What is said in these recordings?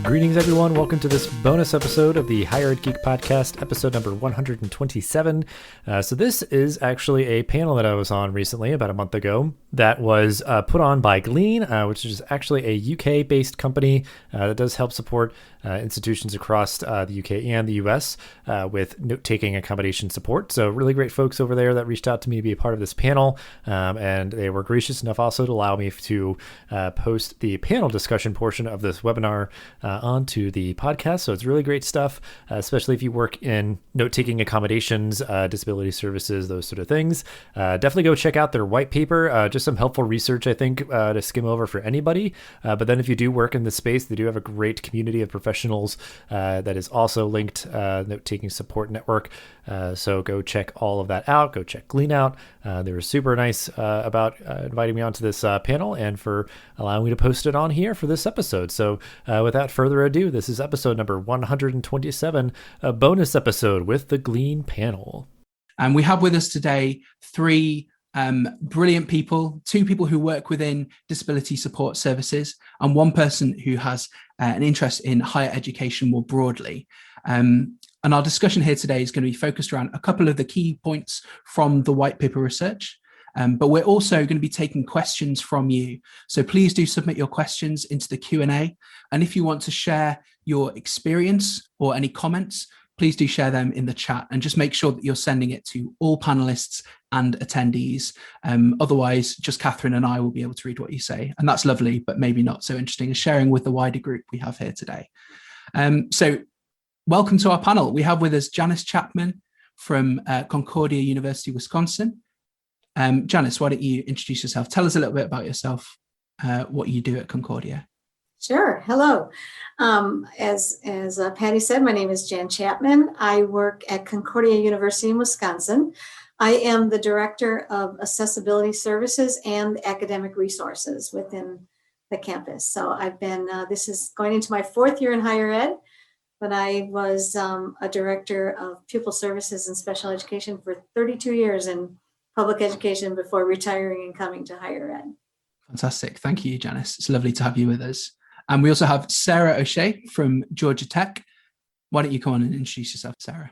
Greetings, everyone. Welcome to this bonus episode of the Higher Ed Geek Podcast, episode number 127. So this is actually a panel that I was on recently, about a month ago, that was put on by Glean, which is actually a UK-based company that does help support institutions across the UK and the US with note-taking accommodation support. So really great folks over there that reached out to me to be a part of this panel, and they were gracious enough also to allow me to post the panel discussion portion of this webinar onto the podcast. So it's really great stuff, especially if you work in note-taking accommodations, disability services, those sort of things. Definitely go check out their white paper, just some helpful research, I think, to skim over for anybody. But then if you do work in the space, they do have a great community of professionals that is also linked, note-taking support network. So go check all of that out. Go check Glean out. They were super nice about inviting me onto this panel and for allowing me to post it on here for this episode. So without further ado, this is episode number 127, a bonus episode with the Glean panel. And we have with us today three brilliant people, two people who work within disability support services, and one person who has an interest in higher education more broadly. And our discussion here today is going to be focused around a couple of the key points from the white paper research. But we're also going to be taking questions from you. So please do submit your questions into the Q&A. And if you want to share your experience or any comments, please do share them in the chat and just make sure that you're sending it to all panelists and attendees. Otherwise, just Catherine and I will be able to read what you say. And that's lovely, but maybe not so interesting as sharing with the wider group we have here today. So welcome to our panel. We have with us Janice Chapman from Concordia University, Wisconsin. Janice, why don't you introduce yourself? Tell us a little bit about yourself, what you do at Concordia. Sure. Hello. As Patty said, my name is Jan Chapman. I work at Concordia University in Wisconsin. I am the Director of Accessibility Services and Academic Resources within the campus. So I've been, this is going into my fourth year in higher ed, but I was a Director of Pupil Services and Special Education for 32 years in public education before retiring and coming to higher ed. Fantastic. Thank you, Janice. It's lovely to have you with us. And we also have Sarah O'Shea from Georgia Tech. Why don't you come on and introduce yourself, Sarah?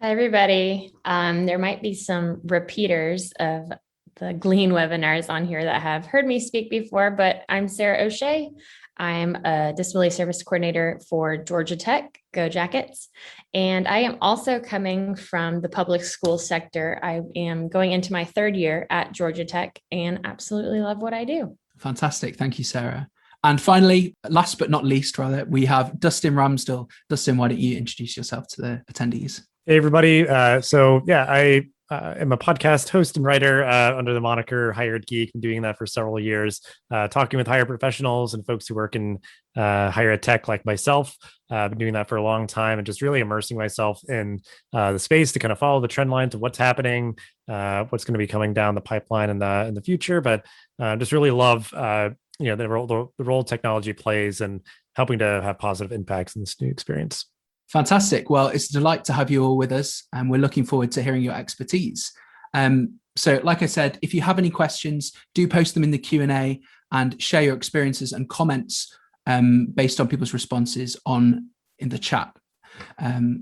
Hi, everybody. There might be some repeaters of the Glean webinars on here that have heard me speak before, but I'm Sarah O'Shea. I'm a disability service coordinator for Georgia Tech, Go Jackets. And I am also coming from the public school sector. I am going into my third year at Georgia Tech and absolutely love what I do. Fantastic. Thank you, Sarah. And finally, last but not least, rather, we have Dustin Ramsdell. Dustin, why don't you introduce yourself to the attendees? Hey, everybody. I am a podcast host and writer under the moniker Higher Ed Geek. Been doing that for several years, talking with higher professionals and folks who work in higher ed tech like myself. I've been doing that for a long time and just really immersing myself in the space to kind of follow the trend lines of what's happening, what's going to be coming down the pipeline in the future. But just really love the role technology plays and helping to have positive impacts in this new experience. Fantastic. Well, it's a delight to have you all with us, and we're looking forward to hearing your expertise. So like I said, if you have any questions, do post them in the Q&A and share your experiences and comments based on people's responses in the chat.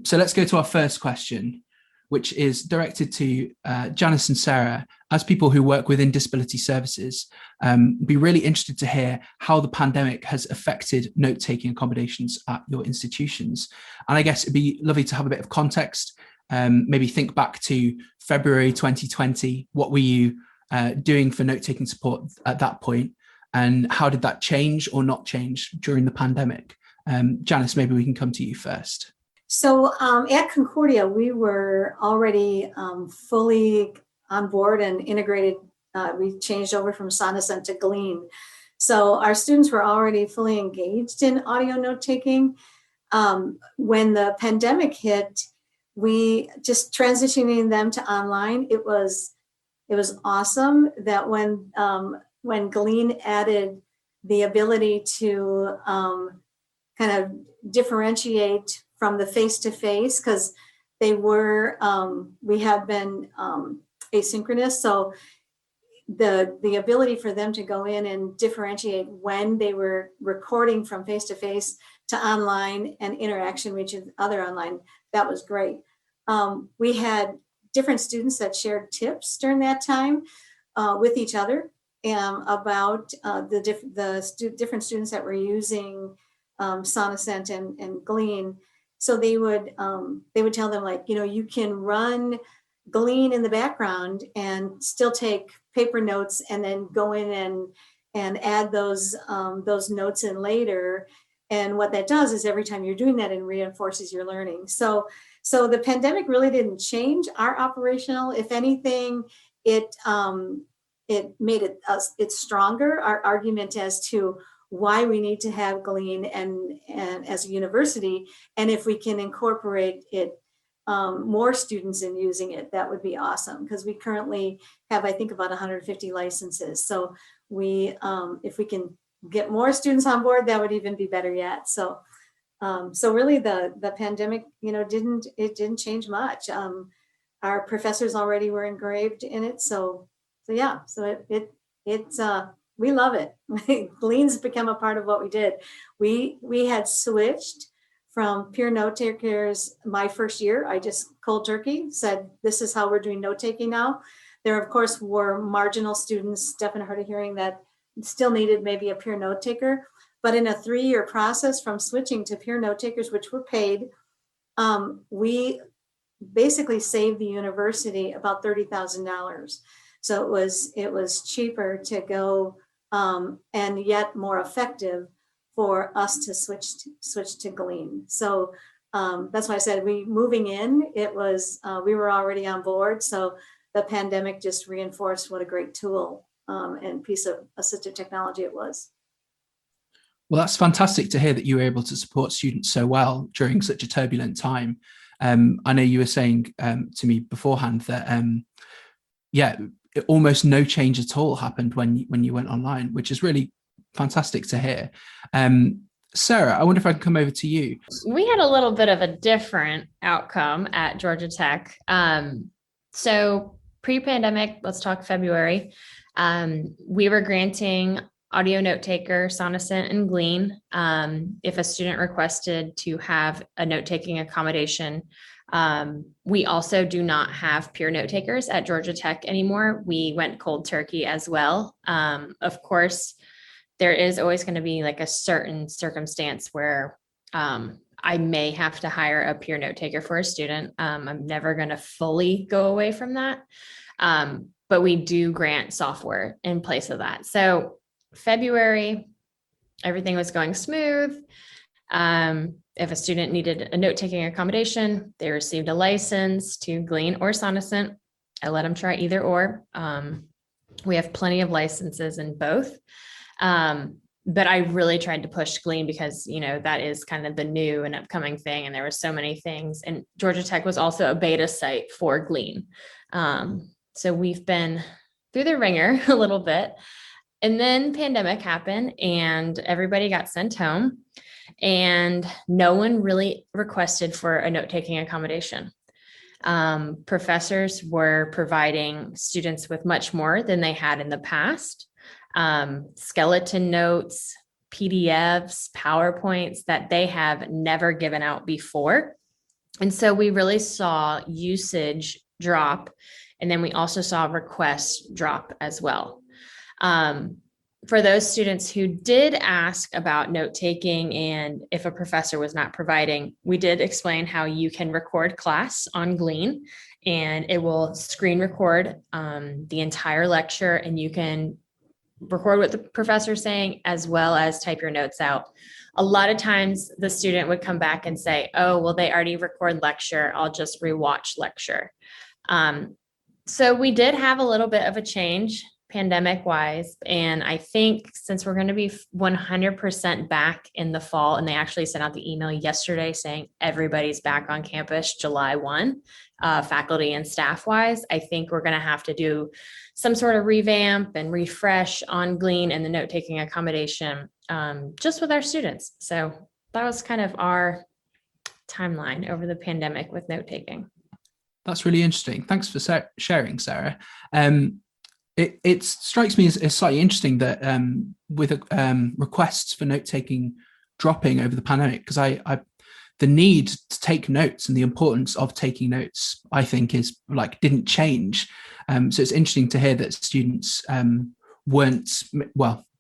So let's go to our first question, which is directed to Janice and Sarah. As people who work within disability services, be really interested to hear how the pandemic has affected note-taking accommodations at your institutions. And I guess it'd be lovely to have a bit of context, maybe think back to February 2020. What were you doing for note-taking support at that point? And how did that change or not change during the pandemic? Janice, maybe we can come to you first. So at Concordia, we were already fully on board and integrated. We changed over from Sonocent to Glean. So our students were already fully engaged in audio note-taking. When the pandemic hit, we just transitioning them to online. It was awesome that when Glean added the ability to kind of differentiate from the face-to-face, because they were, we have been asynchronous. So the ability for them to go in and differentiate when they were recording from face-to-face to online and interaction with each other online. That was great. We had different students that shared tips during that time with each other about the different students that were using Sonocent and Glean. So they would tell them, like, you can run Glean in the background and still take paper notes, and then go in and add those notes in later. And what that does is every time you're doing that, it reinforces your learning. So the pandemic really didn't change our operational. If anything, it made it stronger. Our argument as to why we need to have Glean and as a university, and if we can incorporate it, more students in using it, that would be awesome, because we currently have, I think, about 150 licenses. So if we can get more students on board, that would even be better yet. So really the pandemic, didn't change much. Our professors already were engraved in it. So we love it. Glean's become a part of what we did. We had switched from peer note takers my first year. I just cold turkey said, this is how we're doing note taking now. There, of course, were marginal students, deaf and hard of hearing, that still needed maybe a peer note taker. But in a 3-year process from switching to peer note takers, which were paid, we basically saved the university about $30,000. So it was cheaper to go and yet more effective for us to switch to Glean. So that's why I said moving in, it was we were already on board. So the pandemic just reinforced what a great tool and piece of assistive technology it was. Well, that's fantastic to hear that you were able to support students so well during such a turbulent time. I know you were saying to me beforehand that, almost no change at all happened when you went online, which is really fantastic to hear. Sarah, I wonder if I can come over to you. We had a little bit of a different outcome at Georgia Tech. So pre-pandemic, let's talk February, we were granting audio note taker, Sonocent, and Glean if a student requested to have a note-taking accommodation. We also do not have peer note takers at Georgia Tech anymore. We went cold turkey as well. Of course, there is always going to be like a certain circumstance where I may have to hire a peer note taker for a student. I'm never going to fully go away from that. But we do grant software in place of that. So February, everything was going smooth. If a student needed a note-taking accommodation, they received a license to Glean or Sonocent. I let them try either or. We have plenty of licenses in both. But I really tried to push Glean because, that is kind of the new and upcoming thing. And there were so many things. And Georgia Tech was also a beta site for Glean. So we've been through the ringer a little bit. And then pandemic happened and everybody got sent home and no one really requested for a note-taking accommodation. Professors were providing students with much more than they had in the past. Skeleton notes, PDFs, PowerPoints that they have never given out before. And so we really saw usage drop. And then we also saw requests drop as well. For those students who did ask about note-taking and if a professor was not providing, we did explain how you can record class on Glean and it will screen record the entire lecture and you can record what the professor is saying as well as type your notes out. A lot of times the student would come back and say, oh, well, they already record lecture. I'll just rewatch lecture. So we did have a little bit of a change pandemic wise. And I think since we're going to be 100% back in the fall, and they actually sent out the email yesterday saying everybody's back on campus July 1, faculty and staff wise, I think we're going to have to do some sort of revamp and refresh on Glean and the note-taking accommodation just with our students. So that was kind of our timeline over the pandemic with note-taking. That's really interesting. Thanks for sharing, Sarah. It strikes me as slightly interesting that with requests for note-taking dropping over the pandemic, because the need to take notes and the importance of taking notes, I think, is like didn't change. So it's interesting to hear that students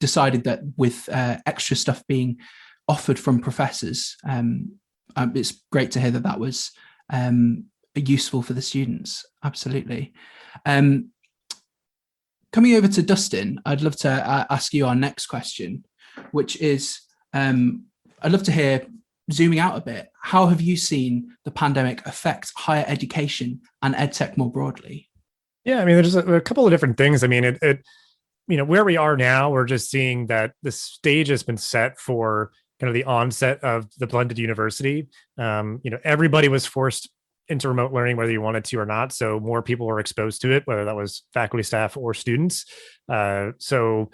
decided that with extra stuff being offered from professors, it's great to hear that was useful for the students. Absolutely. Coming over to Dustin, I'd love to ask you our next question, which is, I'd love to hear, zooming out a bit, how have you seen the pandemic affect higher education and edtech more broadly? Yeah, I mean, there's a couple of different things. I mean, it where we are now, we're just seeing that the stage has been set for kind of the onset of the blended university. Everybody was forced into remote learning, whether you wanted to or not. So more people were exposed to it, whether that was faculty, staff, or students. So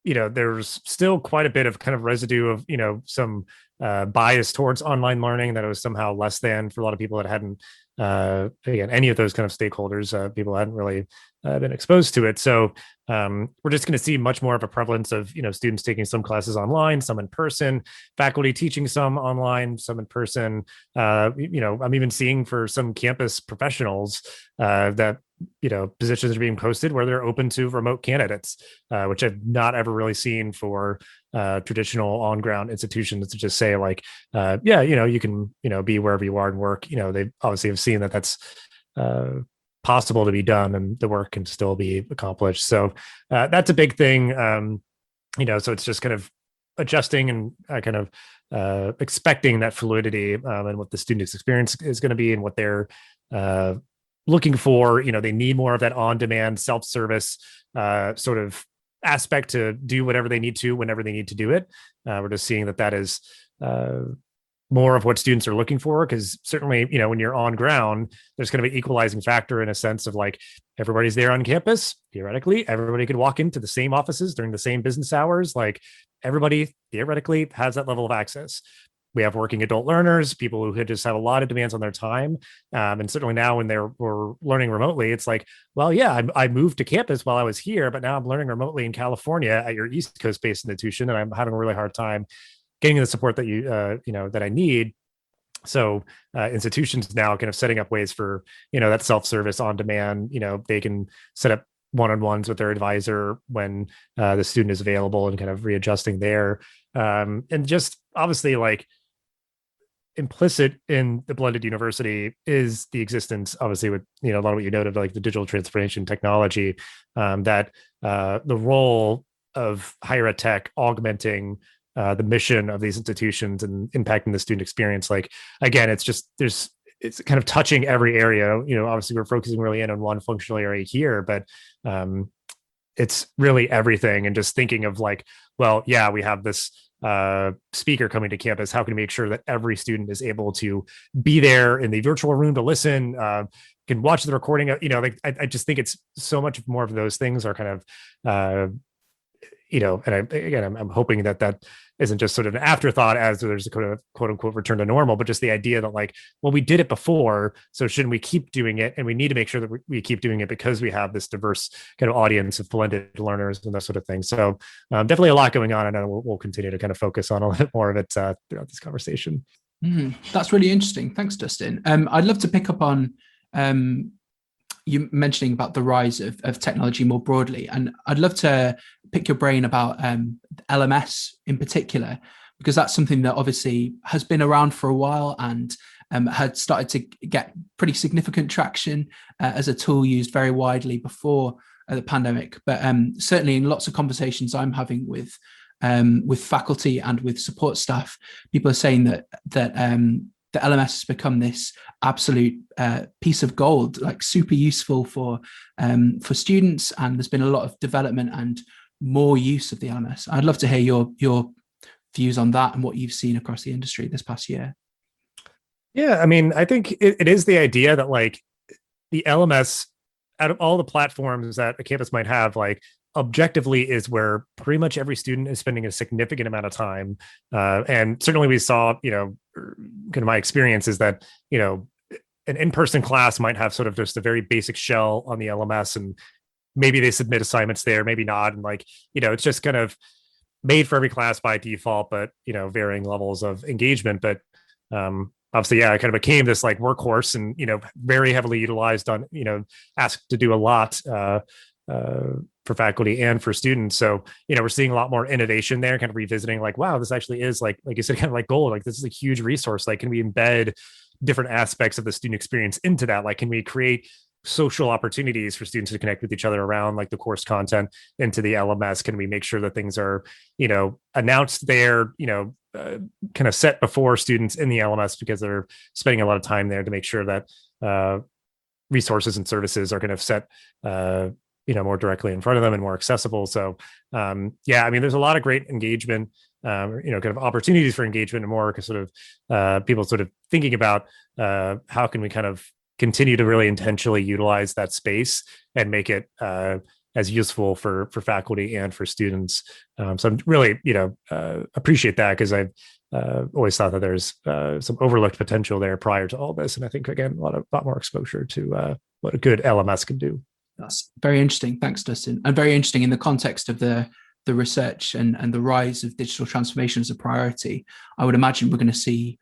there's still quite a bit of kind of residue of, some bias towards online learning that it was somehow less than for a lot of people that hadn't, again, any of those kind of stakeholders, people hadn't really been exposed to it. So we're just going to see much more of a prevalence of, students taking some classes online, some in person, faculty teaching some online, some in person. I'm even seeing for some campus professionals that positions are being posted where they're open to remote candidates, which I've not ever really seen for traditional on-ground institutions to just say like, you can, be wherever you are and work. They obviously have seen that that's possible to be done and the work can still be accomplished. So that's a big thing. So it's just kind of adjusting and kind of expecting that fluidity and what the student's experience is going to be and what they're looking for. They need more of that on-demand self-service sort of aspect to do whatever they need to whenever they need to do it. We're just seeing that is more of what students are looking for, because certainly, when you're on ground, there's kind of an equalizing factor in a sense of like everybody's there on campus. Theoretically, everybody could walk into the same offices during the same business hours. Like everybody theoretically has that level of access. We have working adult learners, people who just have a lot of demands on their time. And certainly now when we're learning remotely, it's like, well, yeah, I moved to campus while I was here, but now I'm learning remotely in California at your East Coast based institution. And I'm having a really hard time getting the support that that I need. So institutions now kind of setting up ways for, that self-service on demand, they can set up one-on-ones with their advisor when the student is available and kind of readjusting there. And just obviously like implicit in the blended university is the existence, obviously with, a lot of what you noted, like the digital transformation technology, that the role of higher ed tech augmenting the mission of these institutions and impacting the student experience. Like, again, it's kind of touching every area. Obviously we're focusing really in on one functional area here, but it's really everything. And just thinking of like, well, yeah, we have this speaker coming to campus. How can we make sure that every student is able to be there in the virtual room to listen, can watch the recording? I just think it's so much more of those things are kind of, and I'm hoping that isn't just sort of an afterthought as there's a quote unquote return to normal, but just the idea that like, well, we did it before, so shouldn't we keep doing it? And we need to make sure that we keep doing it because we have this diverse kind of audience of blended learners and that sort of thing. So definitely a lot going on, and we'll continue to kind of focus on a little bit more of it throughout this conversation. That's really interesting. Thanks, Dustin. I'd love to pick up on you mentioning about the rise of technology more broadly. And I'd love to pick your brain about LMS in particular, because that's something that obviously has been around for a while and had started to get pretty significant traction as a tool used very widely before the pandemic. But certainly in lots of conversations I'm having with faculty and with support staff, people are saying that the LMS has become this absolute piece of gold, like super useful for students. And there's been a lot of development and more use of the LMS. I'd love to hear your views on that and what you've seen across the industry this past year. Yeah, I mean, I think it is the idea that like the LMS, out of all the platforms that a campus might have, like objectively is where pretty much every student is spending a significant amount of time. And certainly we saw, kind of my experience is that, an in-person class might have sort of just a very basic shell on the LMS, and maybe they submit assignments there, maybe not. And like, it's just kind of made for every class by default, but varying levels of engagement. But obviously, yeah, it kind of became this like workhorse, and very heavily utilized on asked to do a lot for faculty and for students. So we're seeing a lot more innovation there, kind of revisiting like, wow, this actually is like you said, kind of like gold. Like this is a huge resource. Like, can we embed different aspects of the student experience into that? Like, can we create social opportunities for students to connect with each other around like the course content into the LMS? Can we make sure that things are, announced there, kind of set before students in the LMS, because they're spending a lot of time there, to make sure that resources and services are kind of set, more directly in front of them and more accessible. So, yeah, I mean, there's a lot of great engagement, kind of opportunities for engagement, and more sort of people sort of thinking about how can we kind of continue to really intentionally utilize that space and make it as useful for faculty and for students. So I'm really, appreciate that, because I've always thought that there's some overlooked potential there prior to all this. And I think, again, a lot more exposure to what a good LMS can do. That's very interesting. Thanks, Dustin. And very interesting in the context of the research and the rise of digital transformation as a priority. I would imagine we're going to see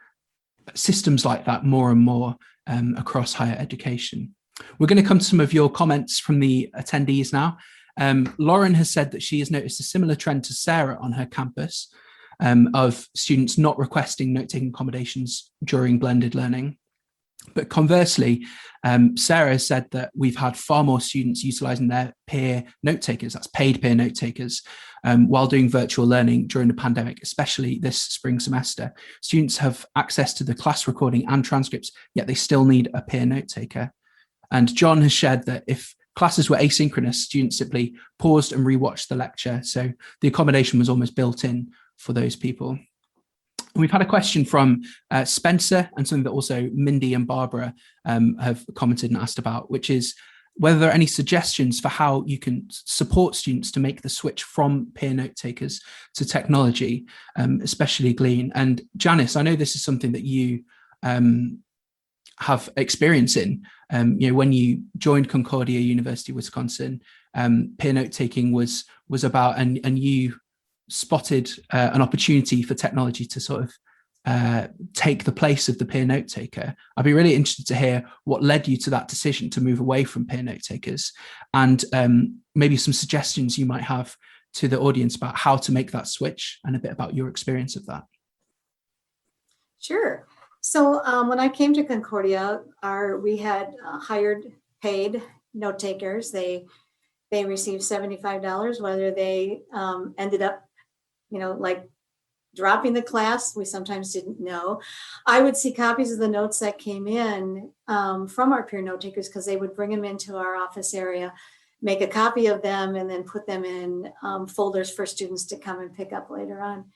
systems like that more and more across higher education. We're going to come to some of your comments from the attendees now. Lauren has said that she has noticed a similar trend to Sarah on her campus of students not requesting note-taking accommodations during blended learning. But conversely, Sarah has said that we've had far more students utilising their peer note takers, that's paid peer note takers, while doing virtual learning during the pandemic, especially this spring semester. Students have access to the class recording and transcripts, yet they still need a peer note taker. And John has shared that if classes were asynchronous, students simply paused and rewatched the lecture. So the accommodation was almost built in for those people. And we've had a question from Spencer, and something that also Mindy and Barbara have commented and asked about, which is whether there are any suggestions for how you can support students to make the switch from peer note takers to technology, especially Glean. And Janice, I know this is something that you have experience in. When you joined Concordia University, Wisconsin, peer note taking was about, and you spotted an opportunity for technology to sort of take the place of the peer note taker. I'd be really interested to hear what led you to that decision to move away from peer note takers, and maybe some suggestions you might have to the audience about how to make that switch, and a bit about your experience of that. Sure. So when I came to Concordia, we had hired paid note takers. They received $75, whether they ended up like dropping the class, we sometimes didn't know. I would see copies of the notes that came in from our peer note takers, because they would bring them into our office area, make a copy of them, and then put them in folders for students to come and pick up later on.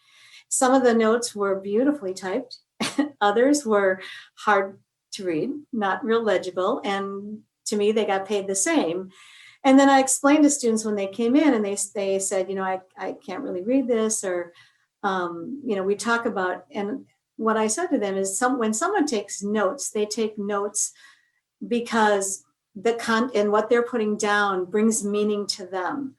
Some of the notes were beautifully typed. Others were hard to read, not real legible. And to me, they got paid the same. And then I explained to students when they came in, and they said, I can't really read this, or, we talk about, and what I said to them is when someone takes notes, they take notes because and what they're putting down brings meaning to them.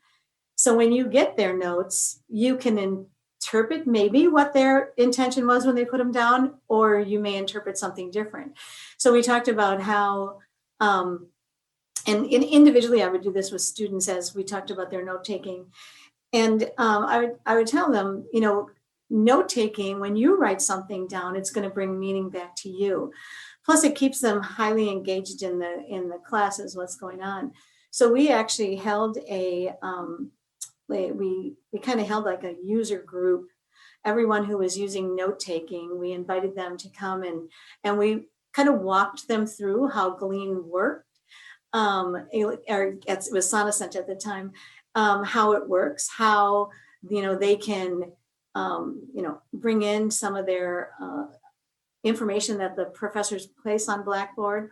So when you get their notes, you can interpret maybe what their intention was when they put them down, or you may interpret something different. So we talked about how, and individually, I would do this with students as we talked about their note taking. And I would tell them, note taking, when you write something down, it's going to bring meaning back to you. Plus, it keeps them highly engaged in the classes, what's going on. So we actually held we kind of held like a user group. Everyone who was using note taking, we invited them to come and we kind of walked them through how Glean worked. It was Sonocent at the time, how it works, how, they can, bring in some of their information that the professors place on Blackboard.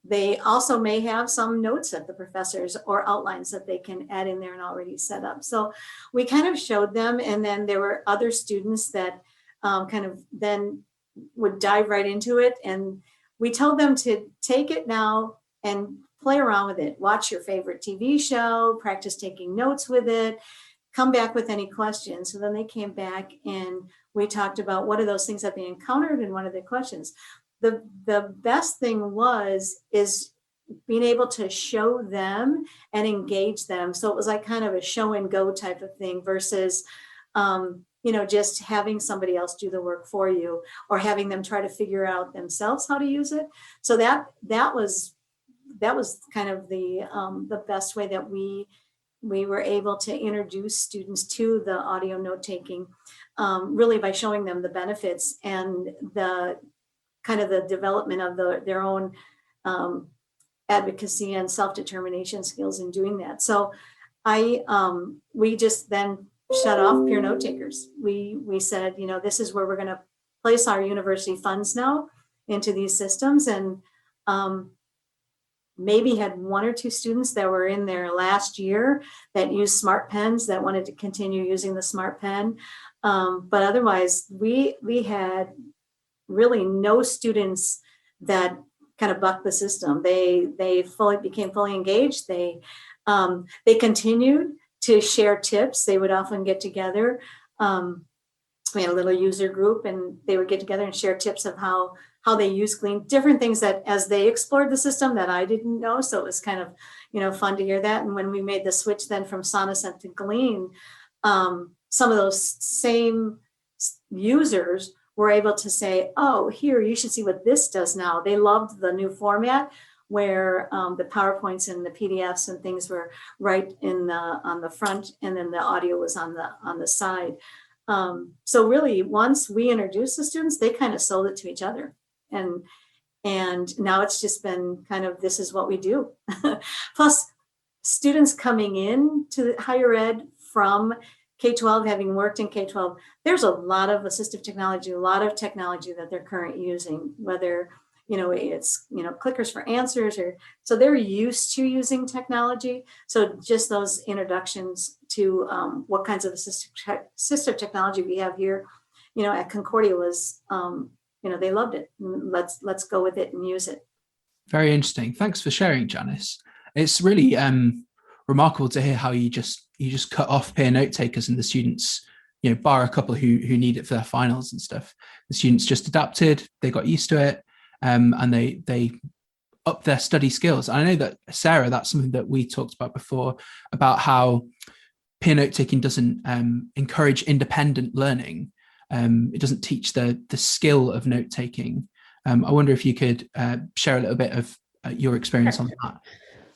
They also may have some notes that the professors or outlines that they can add in there and already set up. So we kind of showed them, and then there were other students that kind of then would dive right into it. And we told them to take it now and play around with it. Watch your favorite TV show, practice taking notes with it, come back with any questions. So then they came back and we talked about what are those things that they encountered and what are the questions. The best thing is being able to show them and engage them. So it was like kind of a show and go type of thing versus, just having somebody else do the work for you or having them try to figure out themselves how to use it. So that was kind of the best way that we were able to introduce students to the audio note taking, really by showing them the benefits and the kind of the development of their own advocacy and self-determination skills in doing that. So we just then shut off peer note takers. We said, this is where we're going to place our university funds now into these systems, and maybe had one or two students that were in their last year that used smart pens that wanted to continue using the smart pen. But otherwise, we had really no students that kind of bucked the system. They became fully engaged. They continued to share tips. They would often get together. We had a little user group, and they would get together and share tips of how they use Glean, different things that as they explored the system that I didn't know. So it was kind of, fun to hear that. And when we made the switch then from Sonocent to Glean, some of those same users were able to say, oh, here, you should see what this does now. They loved the new format where the PowerPoints and the PDFs and things were right on the front, and then the audio was on the side. So really, once we introduced the students, they kind of sold it to each other. And now it's just been kind of, this is what we do. Plus, students coming in to higher ed from K-12, having worked in K-12, there's a lot of assistive technology, a lot of technology that they're currently using, whether, it's, clickers for answers, so they're used to using technology. So just those introductions to what kinds of assistive technology we have here, at Concordia was, they loved it. Let's go with it and use it. Very interesting. Thanks for sharing, Janice. It's really remarkable to hear how you just cut off peer note takers and the students, bar a couple who need it for their finals and stuff. The students just adapted, they got used to it, and they upped their study skills. I know that, Sarah, that's something that we talked about before, about how peer note taking doesn't encourage independent learning. It doesn't teach the skill of note taking. I wonder if you could share a little bit of your experience on that.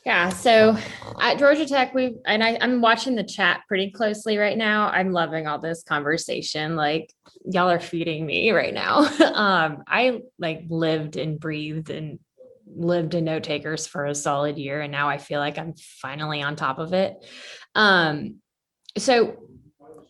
Yeah. So at Georgia Tech, I'm watching the chat pretty closely right now. I'm loving all this conversation. Like, y'all are feeding me right now. I lived and breathed and lived in note takers for a solid year. And now I feel like I'm finally on top of it. So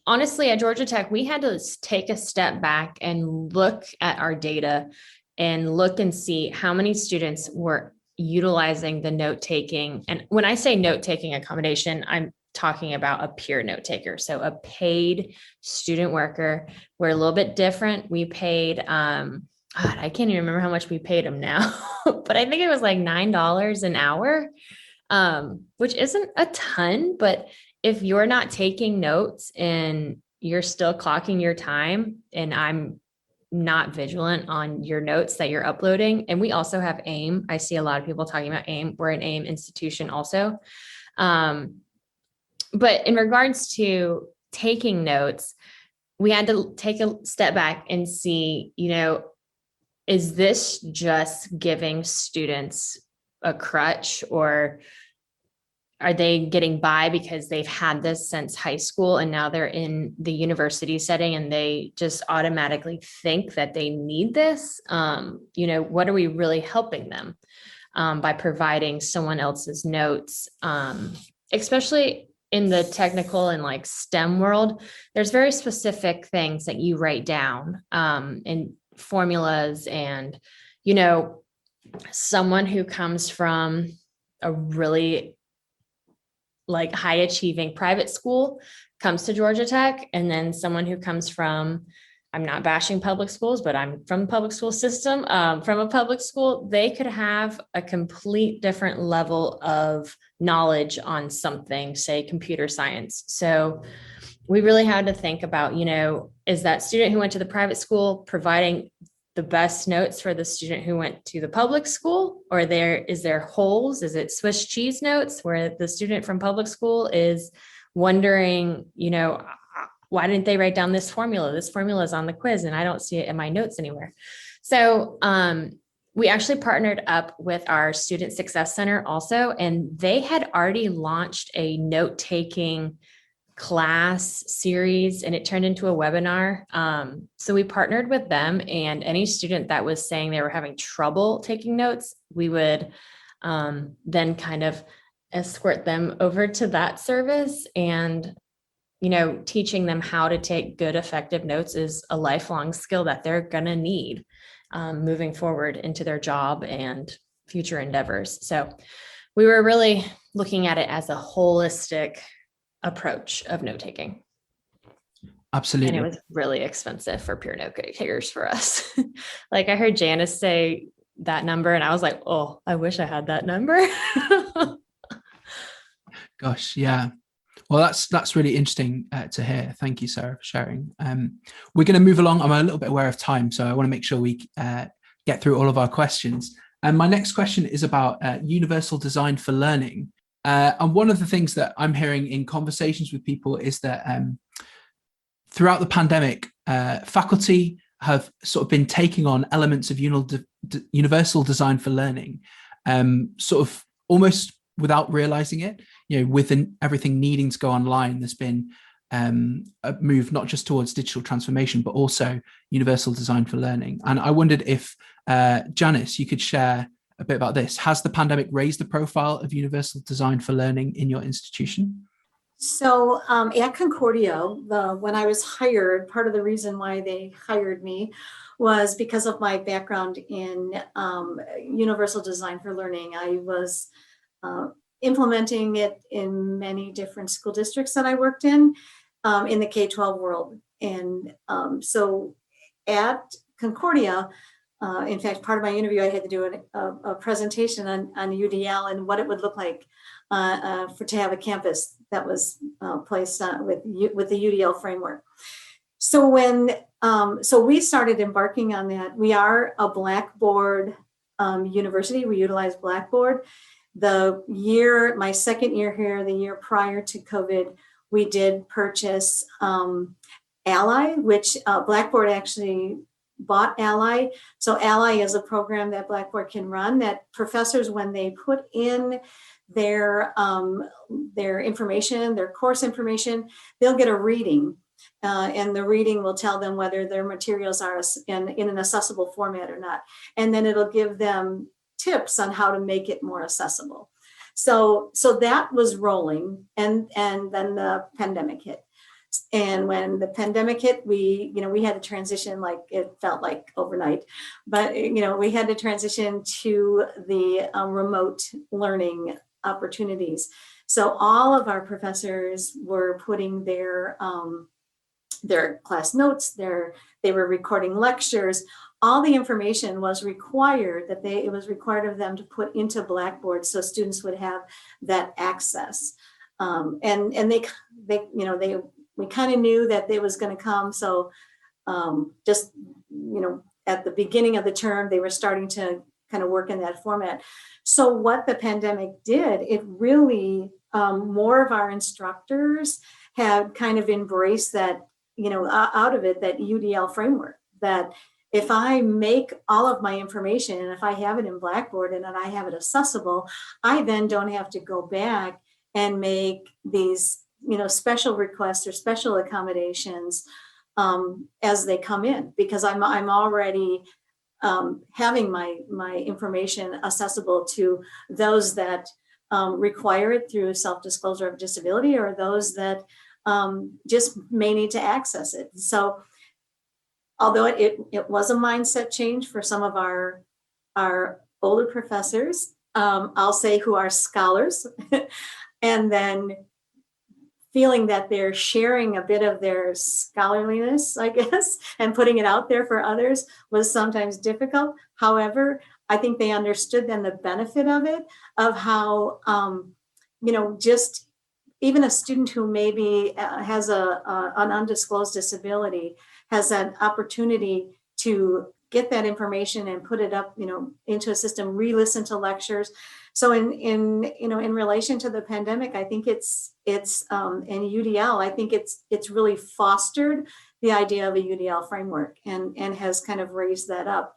honestly, at Georgia Tech, we had to take a step back and look at our data and look and see how many students were utilizing the note taking. And when I say note taking accommodation, I'm talking about a peer note taker. So a paid student worker. We're a little bit different. We paid, I can't even remember how much we paid them now, but I think it was like $9 an hour, which isn't a ton, but if you're not taking notes and you're still clocking your time, and I'm not vigilant on your notes that you're uploading. And we also have AIM. I see a lot of people talking about AIM. We're an AIM institution also. But in regards to taking notes, we had to take a step back and see, is this just giving students a crutch, or are they getting by because they've had this since high school and now they're in the university setting and they just automatically think that they need this? What are we really helping them by providing someone else's notes? Especially in the technical and STEM world, there's very specific things that you write down in formulas, and, someone who comes from a really high achieving private school comes to Georgia Tech, and then someone who comes from, I'm not bashing public schools, but I'm from the public school system. From a public school, they could have a complete different level of knowledge on something, say computer science. So we really had to think about, is that student who went to the private school providing the best notes for the student who went to the public school, or is there holes? Is it Swiss cheese notes where the student from public school is wondering, why didn't they write down this formula? This formula is on the quiz and I don't see it in my notes anywhere. So we actually partnered up with our Student Success Center also, and they had already launched a note-taking class series, and it turned into a webinar. So we partnered with them, and any student that was saying they were having trouble taking notes, we would then kind of escort them over to that service. And teaching them how to take good, effective notes is a lifelong skill that they're going to need moving forward into their job and future endeavors. So we were really looking at it as a holistic approach of note taking. Absolutely. And it was really expensive for pure note takers for us. Like I heard Janice say that number and I was like, oh, I wish I had that number. Gosh, yeah. Well, that's really interesting to hear. Thank you, Sarah, for sharing. We're going to move along. I'm a little bit aware of time, so I want to make sure we get through all of our questions. And my next question is about universal design for learning. And one of the things that I'm hearing in conversations with people is that throughout the pandemic, faculty have sort of been taking on elements of universal design for learning, sort of almost without realizing it. With everything needing to go online, there's been a move not just towards digital transformation, but also universal design for learning. And I wondered if, Janice, you could share a bit about this. Has the pandemic raised the profile of universal design for learning in your institution? So at Concordia, when I was hired, part of the reason why they hired me was because of my background in universal design for learning. I was implementing it in many different school districts that I worked in the K-12 world. And so at Concordia, in fact, part of my interview, I had to do a presentation on UDL and what it would look like to have a campus that was placed with the UDL framework. So so we started embarking on that. We are a Blackboard university. We utilize Blackboard. My second year here, the year prior to COVID, we did purchase Ally, which Blackboard actually bought Ally. So Ally is a program that Blackboard can run that professors, when they put in their information, their course information, they'll get a reading. And the reading will tell them whether their materials are in an accessible format or not. And then it'll give them tips on how to make it more accessible. So that was rolling, and then the pandemic hit. And when the pandemic hit, we had to transition, like it felt like overnight, but we had to transition to the remote learning opportunities. So all of our professors were putting their class notes, they were recording lectures. All the information was required it was required of them to put into Blackboard so students would have that access. And we kind of knew that it was going to come. So just, at the beginning of the term, they were starting to kind of work in that format. So what the pandemic did, it really, more of our instructors had kind of embraced that, out of it, that UDL framework, that if I make all of my information and if I have it in Blackboard and then I have it accessible, I then don't have to go back and make these, special requests or special accommodations as they come in, because I'm already having my information accessible to those that require it through self-disclosure of disability, or those that just may need to access it. So although it was a mindset change for some of our older professors, I'll say, who are scholars, and then feeling that they're sharing a bit of their scholarliness, I guess, and putting it out there for others was sometimes difficult. However, I think they understood then the benefit of it, of how, just even a student who maybe has an undisclosed disability has an opportunity to get that information and put it up, into a system, re-listen to lectures. So in relation to the pandemic, I think it's in UDL, I think it's really fostered the idea of a UDL framework and has kind of raised that up,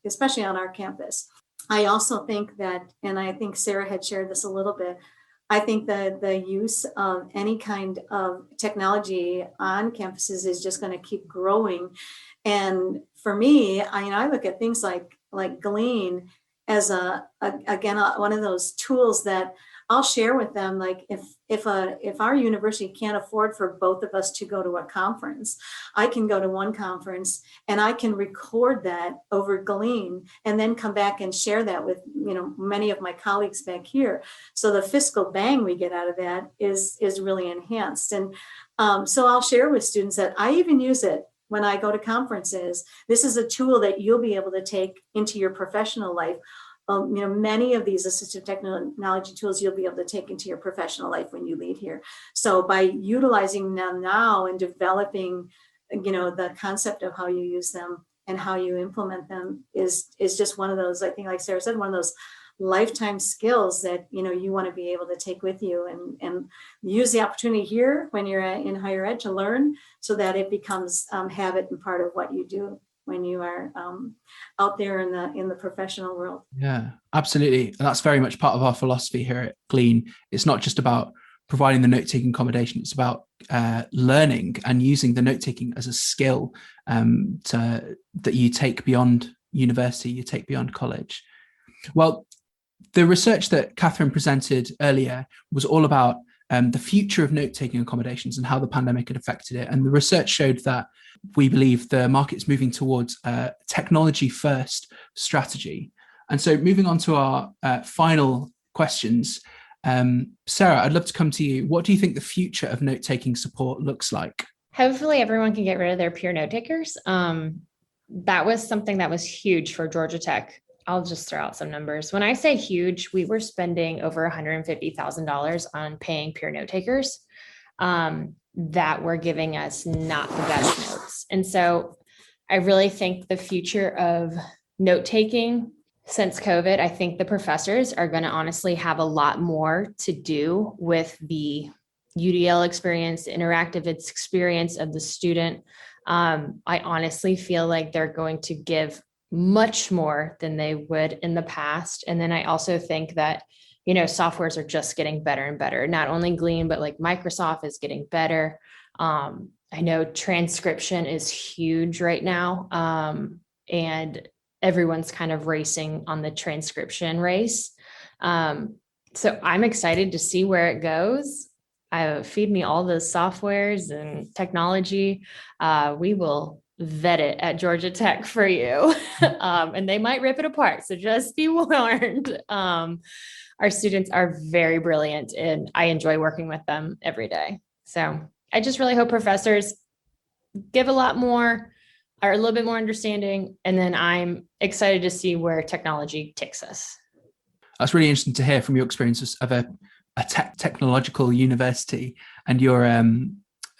especially on our campus. I also think that, and I think Sarah had shared this a little bit, I think that the use of any kind of technology on campuses is just going to keep growing. And for me, I look at things like Glean as again one of those tools that I'll share with them. Like if our university can't afford for both of us to go to a conference, I can go to one conference and I can record that over Glean and then come back and share that with many of my colleagues back here. So the fiscal bang we get out of that is really enhanced. And so I'll share with students that I even use it when I go to conferences. This is a tool that you'll be able to take into your professional life. Many of these assistive technology tools you'll be able to take into your professional life when you leave here. So by utilizing them now and developing, the concept of how you use them and how you implement them is just one of those, I think, like Sarah said, one of those lifetime skills that you want to be able to take with you and use the opportunity here when you're in higher ed to learn, so that it becomes habit and part of what you do when you are out there in the professional world. Yeah, absolutely. And that's very much part of our philosophy here at Glean. It's not just about providing the note-taking accommodation. It's about learning and using the note-taking as a skill that you take beyond university, you take beyond college. Well, the research that Catherine presented earlier was all about the future of note-taking accommodations and how the pandemic had affected it. And the research showed that we believe the market's moving towards a technology-first strategy. And so moving on to our final questions, Sarah, I'd love to come to you. What do you think the future of note-taking support looks like? Hopefully everyone can get rid of their peer note takers. That was something that was huge for Georgia Tech. I'll just throw out some numbers. When I say huge, we were spending over $150,000 on paying peer note takers that were giving us not the best notes. And so I really think the future of note taking since COVID, I think the professors are going to honestly have a lot more to do with the UDL experience, the interactive experience of the student. I honestly feel like they're going to give much more than they would in the past. And then I also think that, softwares are just getting better and better. Not only Glean, but like Microsoft is getting better. I know transcription is huge right now. And everyone's kind of racing on the transcription race. So I'm excited to see where it goes. Feed me all the softwares and technology. We will vet it at Georgia Tech for you. And they might rip it apart. So just be warned. Our students are very brilliant and I enjoy working with them every day. So I just really hope professors give a lot more, are a little bit more understanding. And then I'm excited to see where technology takes us. That's really interesting to hear from your experiences of a technological university and your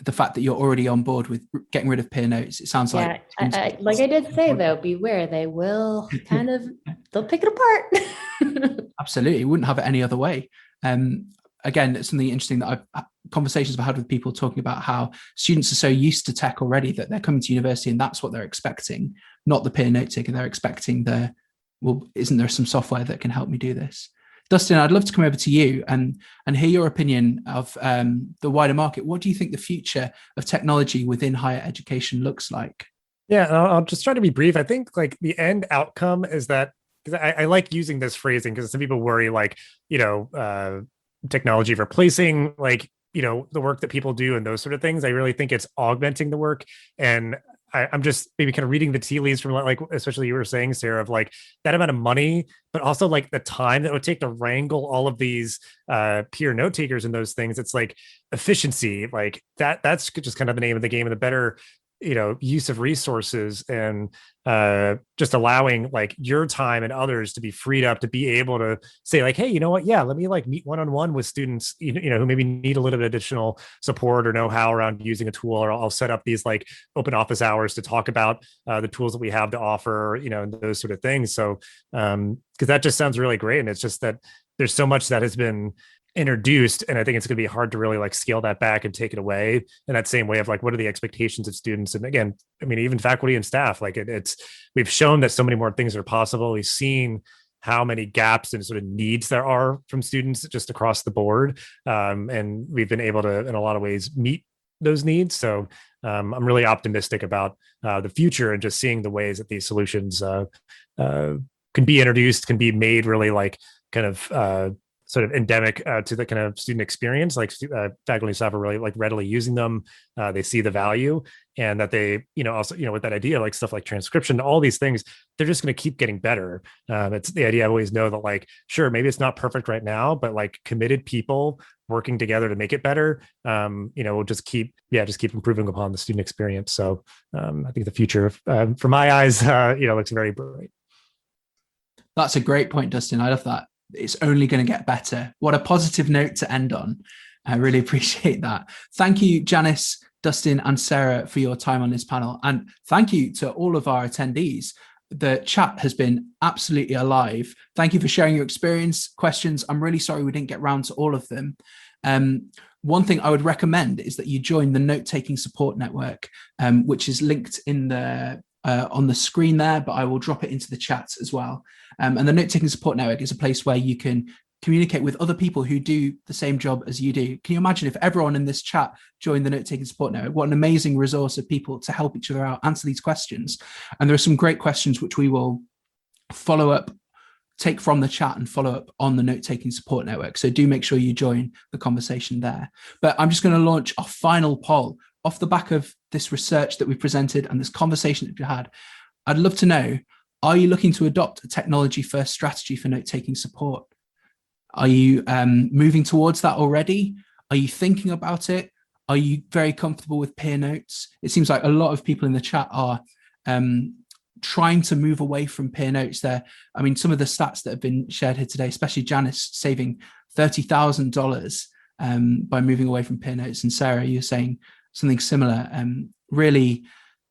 the fact that you're already on board with getting rid of peer notes. It sounds like like I did say though, beware, they will they'll pick it apart. Absolutely, wouldn't have it any other way. Again, it's something interesting that conversations I've had with people talking about how students are so used to tech already that they're coming to university and that's what they're expecting, not the peer note taker. They're expecting isn't there some software that can help me do this? Dustin, I'd love to come over to you and hear your opinion of the wider market. What do you think the future of technology within higher education looks like? Yeah, I'll just try to be brief. I think like the end outcome is that, because I like using this phrasing because some people worry technology replacing the work that people do and those sort of things. I really think it's augmenting the work. And I'm just maybe kind of reading the tea leaves from like, especially you were saying, Sarah, of like that amount of money, but also like the time that it would take to wrangle all of these peer note takers and those things. It's like efficiency, like that's just kind of the name of the game, and the better use of resources, and just allowing like your time and others to be freed up to be able to say like, hey, you know what, yeah, let me like meet one-on-one with students who maybe need a little bit of additional support or know-how around using a tool, or I'll set up these like open office hours to talk about the tools that we have to offer, and those sort of things. So because that just sounds really great, and it's just that there's so much that has been introduced, and I think it's going to be hard to really like scale that back and take it away in that same way of like, what are the expectations of students? And again, I mean, even faculty and staff, like it's we've shown that so many more things are possible. We've seen how many gaps and sort of needs there are from students just across the board, and we've been able to in a lot of ways meet those needs. So I'm really optimistic about the future, and just seeing the ways that these solutions can be introduced, can be made really like kind of sort of endemic to the kind of student experience. Like faculty and staff are really like readily using them. They see the value, and that they, also, with that idea, like stuff like transcription, all these things, they're just going to keep getting better. It's the idea I always know that like, sure, maybe it's not perfect right now, but like committed people working together to make it better, we'll just keep improving upon the student experience. So I think the future, from my eyes, looks very bright. That's a great point, Dustin. I love that. It's only going to get better. What a positive note to end on. I really appreciate that. Thank you, Janice, Dustin, and Sarah for your time on this panel. And thank you to all of our attendees. The chat has been absolutely alive. Thank you for sharing your experience, questions. I'm really sorry we didn't get round to all of them. One thing I would recommend is that you join the Note-Taking Support Network, which is linked in the on the screen there, but I will drop it into the chat as well. And the Note-Taking Support Network is a place where you can communicate with other people who do the same job as you do. Can you imagine if everyone in this chat joined the Note-Taking Support Network? What an amazing resource of people to help each other out, answer these questions. And there are some great questions which we will follow up, take from the chat and follow up on the Note-Taking Support Network. So do make sure you join the conversation there. But I'm just going to launch our final poll off the back of this research that we presented and this conversation that we had. I'd love to know, are you looking to adopt a technology-first strategy for note-taking support? Are you moving towards that already? Are you thinking about it? Are you very comfortable with peer notes? It seems like a lot of people in the chat are trying to move away from peer notes there. I mean, some of the stats that have been shared here today, especially Janice saving $30,000 by moving away from peer notes. And Sarah, you're saying something similar. Really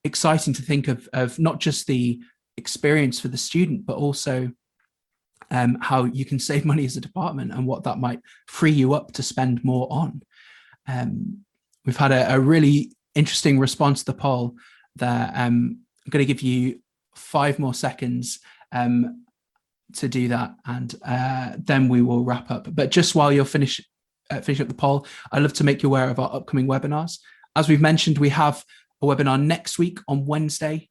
exciting to think of not just the experience for the student, but also how you can save money as a department and what that might free you up to spend more on. We've had a really interesting response to the poll there. I'm going to give you 5 more seconds to do that, and then we will wrap up. But just while you're finishing up the poll, I'd love to make you aware of our upcoming webinars. As we've mentioned, we have a webinar next week on Wednesday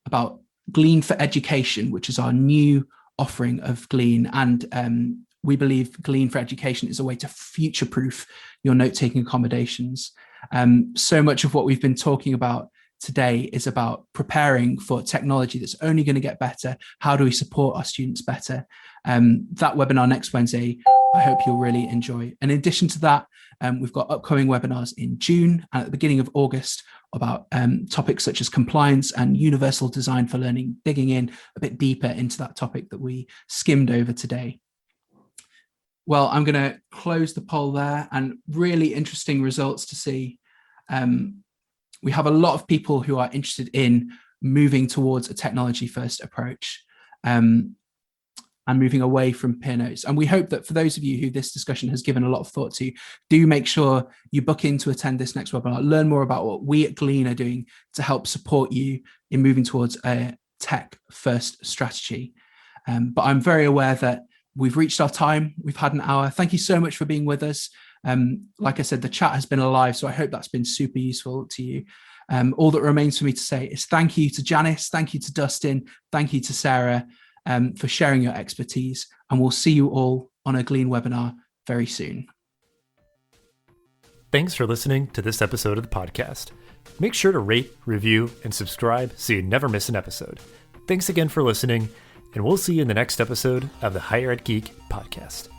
about Glean for Education, which is our new offering of Glean. And we believe Glean for Education is a way to future-proof your note-taking accommodations. So much of what we've been talking about today is about preparing for technology that's only going to get better. How do we support our students better? That webinar next Wednesday, I hope you'll really enjoy. And in addition to that, we've got upcoming webinars in June and at the beginning of August about topics such as compliance and universal design for learning, digging in a bit deeper into that topic that we skimmed over today. Well, I'm going to close the poll there, and really interesting results to see. We have a lot of people who are interested in moving towards a technology-first approach and moving away from peer notes. And we hope that for those of you who this discussion has given a lot of thought to, do make sure you book in to attend this next webinar, learn more about what we at Glean are doing to help support you in moving towards a tech-first strategy. But I'm very aware that we've reached our time. We've had an hour. Thank you so much for being with us. Like I said, the chat has been alive, so I hope that's been super useful to you. All that remains for me to say is thank you to Janice, thank you to Dustin, thank you to Sarah for sharing your expertise, and we'll see you all on a Glean webinar very soon. Thanks for listening to this episode of the podcast. Make sure to rate, review, and subscribe so you never miss an episode. Thanks again for listening, and we'll see you in the next episode of the Higher Ed Geek podcast.